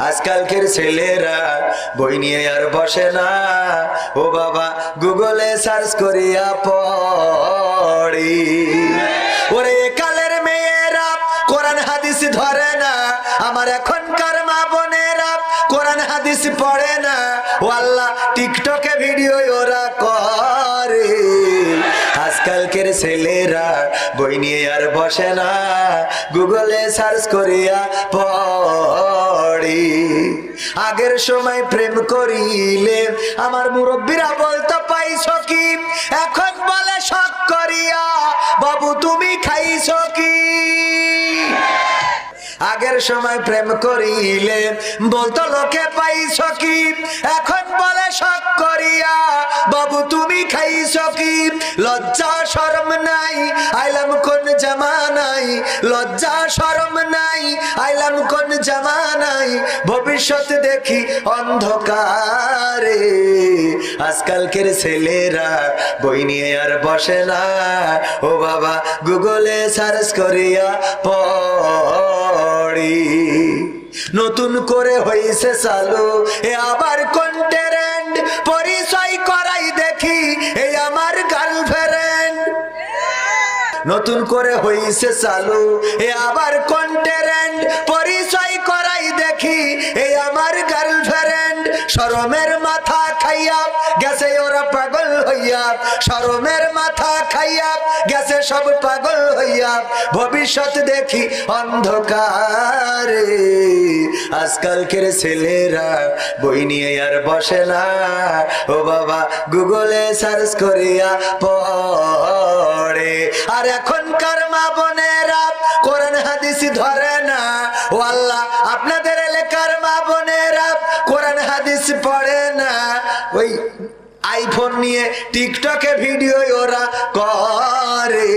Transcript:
আজকালকের ছেলেরা বই নিয়ে আর বসে না, ও বাবা গুগলে সার্চ করিয়া পড়ি। ওরে কালের মেয়েরা কোরআন হাদিস ধরে না, আমার এখনকার মা বোনেরা কোরআন হাদিস পড়ে না, ও আল্লাহ টিকটকে ভিডিও ওরা করে। আজকালকের ছেলেরা বই নিয়ে আর বসে না, গুগলে সার্চ করিয়া পড়ি। আগের সময় প্রেম করিলে আমার মুরব্বীরা বলতো পাইছো কি, এখন বলে শখ করিয়া বাবু তুমি খাইছো কি। আগের সময় প্রেম করিলে বলতো লোকে পাইছো কি, এখন বলে শখ করিয়া বাবু তুমি খাইছো কি। লজ্জা শরম নাই আইলাম কোন জামানাই, লজ্জা শরম নাই আইলাম কোন জামানাই, ভবিষ্যৎ দেখি অন্ধকারে। আজকালকের ছেলেরা বই নিয়ে আর বসে না, ও বাবা গুগলে সার্চ করিয়া পড়ি। নতুন করে হইছে চালু এ আবার কন্টেন্ট, পরিচয় করাই দেখি এই আমার গার্লফ্রেন্ড। নতুন করে হইছে চালু এ আবার কন্টেন্ট, পরিচয় করাই দেখি এই আমার গার্লফ্রেন্ড। শরমের মাথা খাইয়া গেছে ওরা পাগল হইয়া, শরমের মাথা খাইয়া গেছে সব পাগল হইয়া, ভবিষ্যৎ দেখি অন্ধকারে। আজকালকের ছেলেরা বই নিয়ে আর বসে না, ও বাবা গুগলে সার্চ করিয়া পড়ে। আর এখনকার মা বোনেরা কোরআন হাদিস ধরে না, ও আল্লাহ আপনাদের এলাকার মা বোনেরা কোরআন হাদিস পড়ে না, ওই আইফোন নিয়ে টিকটকে ভিডিও ওরা করে।